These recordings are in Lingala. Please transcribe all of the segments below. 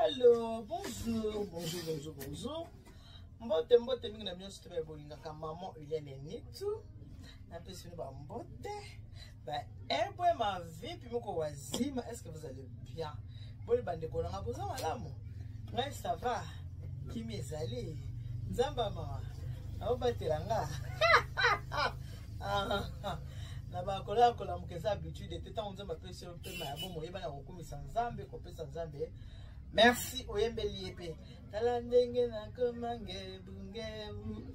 Alors, bonjour. Mbote mingi na bien sûr bolinga ka maman Eliane Nitu. Na pesini ba mbote. Ba ebwe ma vie puis moko wazima, est-ce que vous allez bien? Boli bande ko nga boza malamu. Ngai ça va. Kimi ezali. Nzamba mama. Abo batelanga. Na ba kola mukeza habitude teta onza ma pression pe ma bomo yeba na kokumisa nzambe ko pesa nzambe. Merci oyembeli epe. Tala ndenge na komange bungebu.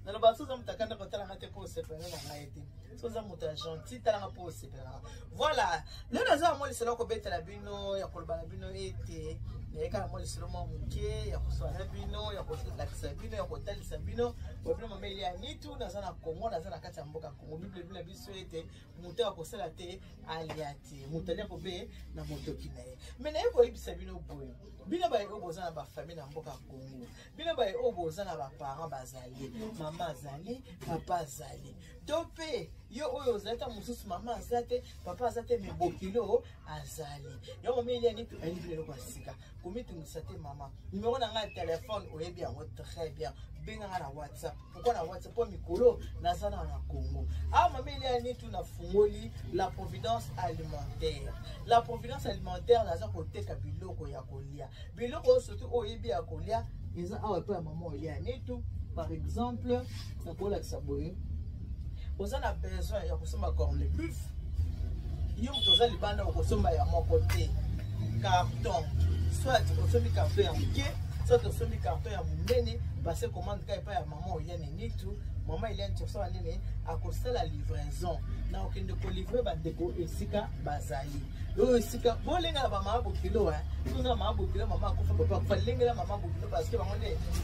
Na ba soza mutakanda ko tala ngate po sepena na ngaiti. Soza muta gentil tala nga po sepena. Voilà. Le naza mo liselo ko betela bino ya kolbana bino ete. Yeka mo liselo mo muke ya kuswana bino ya kotalisa bino ya kotalisa bino. Wabino mama Eliane Nitu naza na Kongo naza na kati ya mboka Kongo. Bible bila biso ete muta ko sala te aliati. Mutalia ko be na motoki na ye. Mais na yeko ibisa bino boyo. Bino ba oboza na ba famille na mboka Kongo. Bino ba oboza na ba parents bazali, mama azali, papa azali. Tope yo oyo zata mususu mama azate, papa azate me bokilo azali. Yo mama Eliane Nitu ali bilo kwa sika. Komitu musate mama. Numéro na nga téléphone oyebi yango très bien. Benga na WhatsApp. Pourquoi na WhatsApp po mikolo na sana na Congo. Ah mama Eliane Nitu na fungoli la providence alimentaire. La providence alimentaire naza koteka biloko ya kolia. Biloko surtout oyebi ya kolia, eza awa pe mama Eliane Nitu. Par exemple, na kola kisaboye. Oza na besoin ya kosomba corned-beef. Yo toza libanda okosomba ya moko te. Carton. Soit osombi carton ya muke, soit osombi carton ya munene, parce commande ka epa ya maman Eliane Nitu. Maman Eliane Nitu so nene akosala livraison. Na okende ko livrer ba deko esika bazali. Yo esika bolenga ba mama bokilo tuna mama bokilo mama akufa papa kufa lengela mama bokilo parce que bango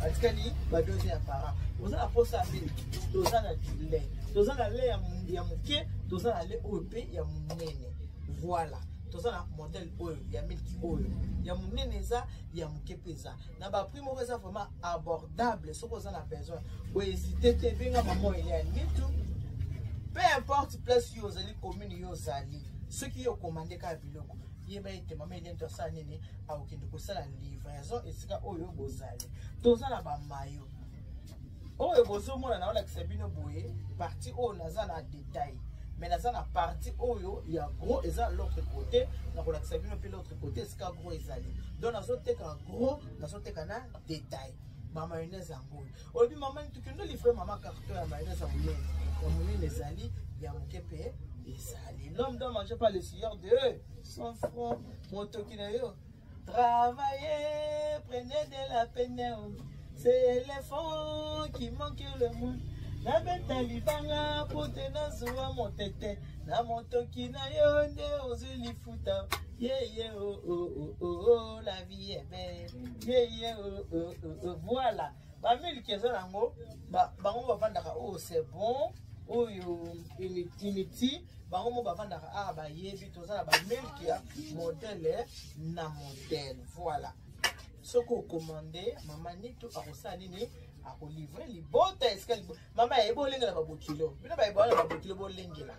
atikali ba deuxième parent. Oza na posa mbili, toza na lait. Toza na lait ya muke, toza na lait OP ya munene. Voilà. Toza na modèle oyo ya milki oyo ya munene za ya muke peza na ba prix moko eza vraiment abordable soko oza na besoin bo hésiter te benga maman Eliane Nitu. Peu importe place yo zali commune yo zali ceux qui yo commandé ka biloko yeba ete maman Eliane Nitu asala nini akokende kosala livraison esika oyo bozali. Toza na ba mayo oyo bozomona na olakisa bino boye partie oyo naza na détail. Mais dans la partie oyo il y a gros et ça l'autre côté na ko la sabino puis l'autre côté c'est ka gros ezali donc na zote ka gros na zote kana détail ma mayonnaise en gros obi maman tu kendo livrer maman carton ya mayonnaise en moulin ezali ya mokepe ezali l'homme doit manger par le sueur de 100 francs motoki na yo travailler prenez de la peine c'est l'éléphant qui manque le monde. Na beta libanga pote na zuwa motete na motoki na yo nde ozuli futa yeah oh la vie est belle yeah oh voilà ba miliki ezango bango bavandaka oh c'est bon oyo initi bango mo bavandaka ba yebi tozala ba miliki ya modèle na modèle voilà soko commandé maman Nitu akosala nini ako livrer libota escale mama ebolengela babokilo bina ba ebola babokilo bolengela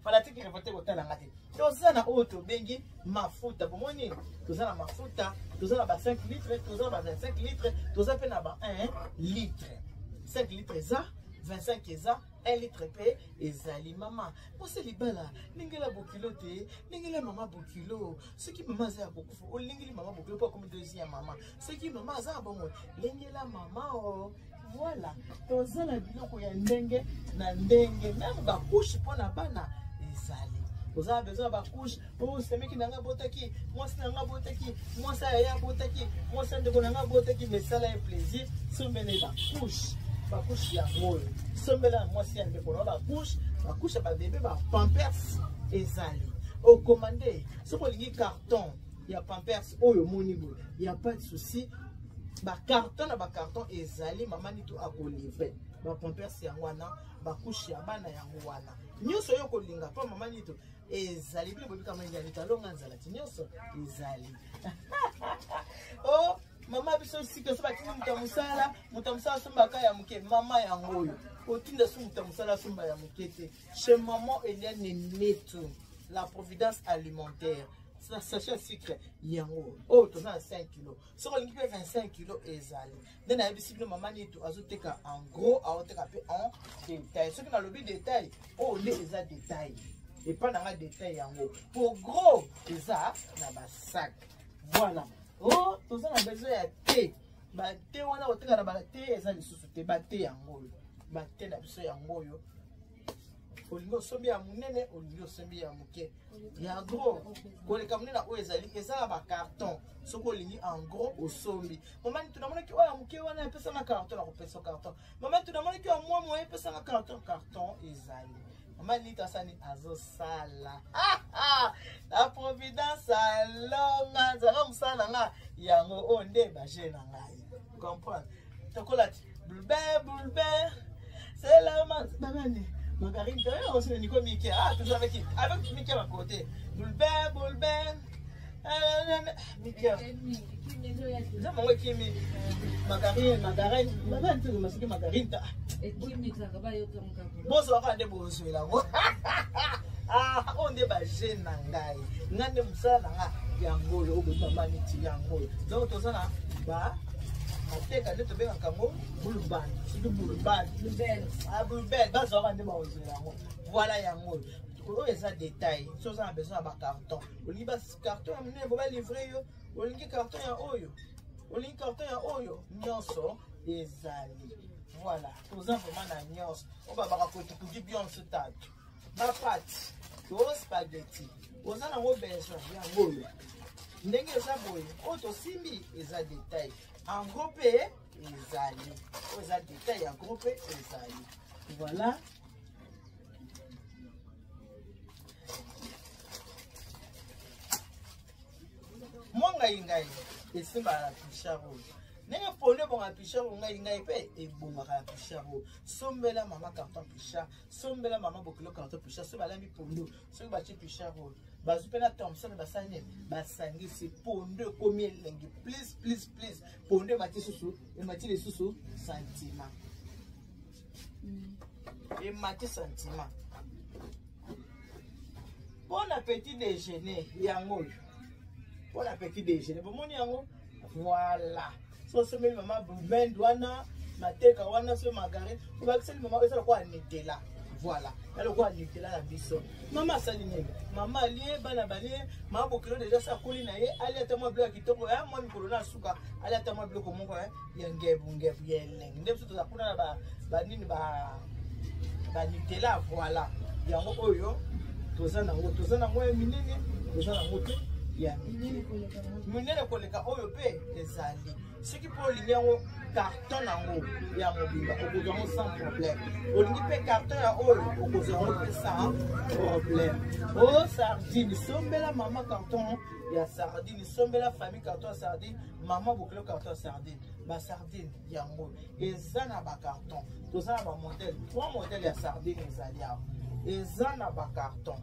fanatiki reporter kotala ngati tozana oto bengi mafuta bomoni tozana mafuta tozana ba 5 litres tozana ba 25 litres tozana pe na ba 1 litre 5 litres za 25 eza 1 litre pe ezali mama pose libala lingela bokilo te lingela mama bokilo ce qui mama za bokufu o lingeli mama bokilo pas comme deuxième maman ce qui mama za bongo lingela mama oh voilà tozala biloko ya ndenge na ndenge même ba couche pona bana ezali tozala besoin ba couche oh semeki nanga botaki moi nanga botaki moi ça ya botaki moi ça ndeko nanga botaki mais ça la plaisir sombele ba couche ba couche ya moyo sombela moi si ande ko ba couche ba bébé ba pampers ezali au commandé soko lingi carton ya pampers oyo moni bo ya pas de souci ba carton na ba carton ezali maman Nitu ako livrer ba pampers ya wana ba couche ya bana ya wana nyoso yo ko linga pa maman Nitu ezali bi bobi kama ngani talonga nzala tinyoso ezali oh mama biso sika so batini mutamusala somba ka ya muke mama ya ngoyo otinda so mutamusala somba ya muke te chez maman Eliane Nitu la providence alimentaire. Ça sachet sucre yango oh tu as 5 kg so on peut 25 kg ezali then a bisi maman ni tu azoteka en gros azoteka pe en détail ce qui dans le but détail oh les détail et pas dans détail yango pour gros eza na ba sac voilà oh tu as besoin ya thé ba thé wana oteka na ba thé eza lisusu te ba thé yango ba thé na biso yango yo olingo sombi ya munene olingo sombi ya muke ya gros koleka munene oyo ezali ezala ba carton soko olingi en gros osombi mama ni tunamona ki oya muke wana epesa na carton na kopesa carton mama tunamona ki mwa mwa epesa na carton ezali mama ni tasani azosala la providence alonga nzala musala nga yango onde ba je na ngai comprendre tokola bulbe c'est la maman babani Margarine, on se dit Mickey. Ah, toujours avec qui? Avec Mickey à côté. Boulben. Mickey. J'ai mon Kimi. Margarine. Margarine, tu m'as dit Margarine. Et Kimi, ça va pas y être bon, ça va être beau, celui-là. Ah, on est basé Nangai. Nande Moussala, Yango, au bout de Maniti, Yango. Donc, tout ça là, bah. Ateka nde tobenga kango bulban sidu bulban ah bulban bazo ba ndema ozela yango voilà yango oyo eza détail so za besoin ba carton olingi ba carton ya mine ba livrer yo olingi carton ya oyo nyonso ezali voilà toza vraiment na nyonso o ba ba ko tukuji bien stade ba pâte to spaghetti oza na ngo besoin yango ndenge eza boye o to simbi eza détail en groupe ezali aux a détail en groupe ezali voilà moi ngai esimba la picharo nenge pole bonga picharo ngai pe e bonga la picharo sombela mama carton picha sombela mama bokilo carton picha so bala mi pondo so ba chi picharo bazupena Thompson basanye basangi c'est pondo combien lengi please pondo mati susu et mati les susu sentiment et mati sentiment bon appétit déjeuner yango bon appétit déjeuner bon moni yango voilà so semeli mama ben douana mateka wana so margarine ou ba kiseli mama eso kwa netela voilà alors quoi nitela la biso mama saline mama lié bana balie ma bokilo déjà ça koli na ye ali atama bloc kitoko ya moi mikolo na suka ali atama bloc moko ya ngebu yeleng ndem so to kuna ba nini ba nitela voilà yango oyo toza na ngo minene toza na ngo ya minene koleka oyo pe ezali ce qui pour l'inéo carton nango ya mobimba okozango sans problème olingi pe carton ya oyo okozango pe sans problème oh sardine sombela mama carton ya sardine sombela famille carton ya sardine mama bokelo carton ya sardine ba sardine yango eza na ba carton toza na ba modèle 3 modèles ya sardine ezali awa eza na ba carton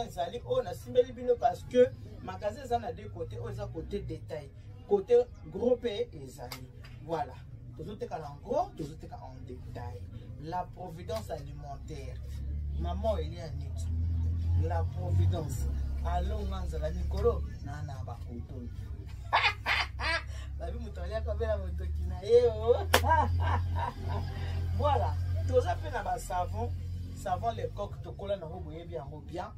ezali oyo na simbeli bino parce que magasin eza na deux côtés oyo eza côté détail côté gros et ezali voilà toujours en gros toujours en détail la providence alimentaire maman il y a nit la providence allons nzala mikolo na ba koto la vie mutolia ka bela motoki na yeo voilà tous appelle na ba savon les coques to kola na ngo boye bien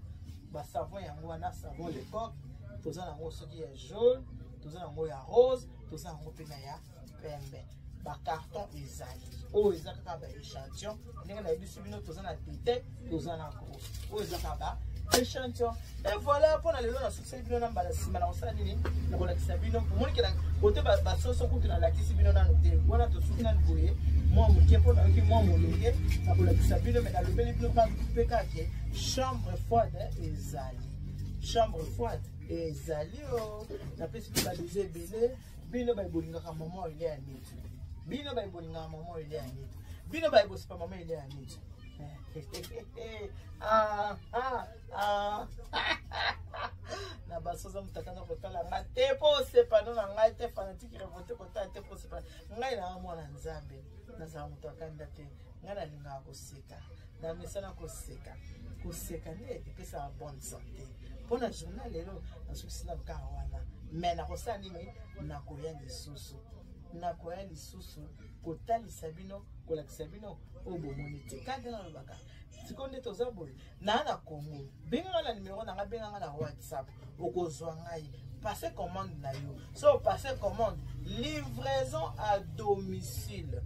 ba savon yango wana savon les coques tous na ngo soki ya jaune tous en ya rose tous en pena ya pembe ba carton ezali o ezaka ba échantillon ndenge na biso bino tous na tete tous na gros o ezaka ba échantillon et voilà pour aller na succès bino na mbala sima na osala nini na kona kisabino pour moni kila côté ba soso kutu na la kisibino na noté wana to suki na boye moi mokie pour na ki moi molonge na kona kisabino mais na le beli bino pas peka ke chambre froide ezali chambre froide ezali o na pesi ba deuxième belé bino ba bolinga ka maman ile ya niti bino ba bolinga maman ile ya niti bino ba bosi pa maman ile ya niti na basoza mutakana kotala nga te po sepano na ngai te fanatique revote kotala te po sepano ngai na mwana nzambe nazala moto akanda te ngai nalingaka koseka na misala koseka nde epesaka bonne santé mpona journal lelo nasukisi na kaka wana me nakosala nini nakoya lisusu kotalisa bino kolakisa bino oyo bomoni te kande nalobaka siko nde toza boye naa na Congo benganga na numero nanga benganga na WhatsApp okozwa ngai passe commande na yo so passe commande livraison à domicile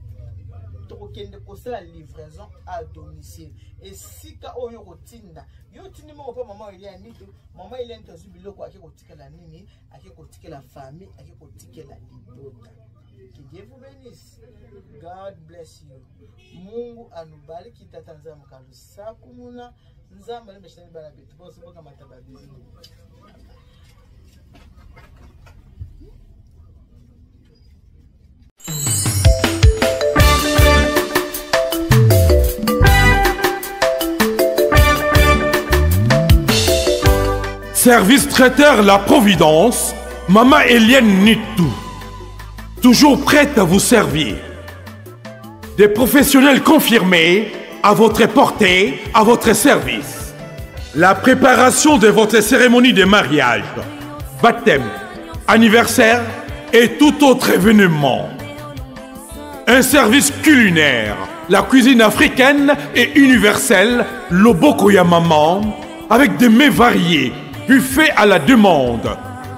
tokokende kosala livraison à domicile esika oyo kotinda yo tindi moko mpe mama Eliane nito mama Eliane tozwi biloko ake kotikela nini ake kotikela famille ake kotikela libota. Que Dieu vous bénisse. God bless you. Mungu anubariki tata nzambe kalusaku muna nzambe alimeshani bana betu bosi boka matababizi. Service traiteur La Providence, Maman Eliane Nitou. Toujours prête à vous servir. Des professionnels confirmés à votre portée, à votre service. La préparation de votre cérémonie de mariage, baptême, anniversaire et tout autre événement. Un service culinaire, la cuisine africaine et universelle, Loboko ya Maman, avec des mets variés, buffet à la demande,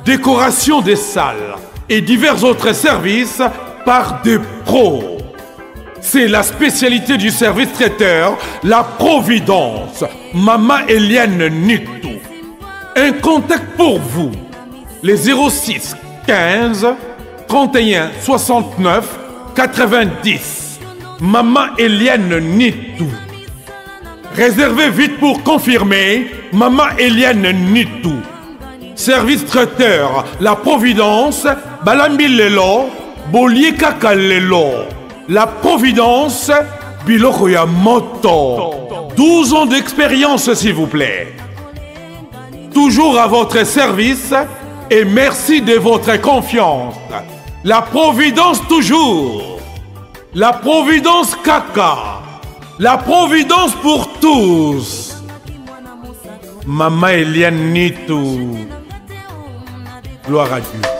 décoration des salles et divers autres services par des pros. C'est la spécialité du service traiteur, La Providence, Maman Eliane Nitou. Un contact pour vous, les 06 15 31 69 90. Maman Eliane Nitou. Réservez vite pour confirmer, Maman Eliane Nitou. Service traiteur, La Providence, Balambi Lelo, Bolier Kaka Lelo. La Providence, Biloko ya Moto. 12 ans d'expérience, s'il vous plaît. Toujours à votre service et merci de votre confiance. La Providence toujours. La Providence Kaka. La Providence pour tous. Maman Eliane Nitou. Gloire à Dieu.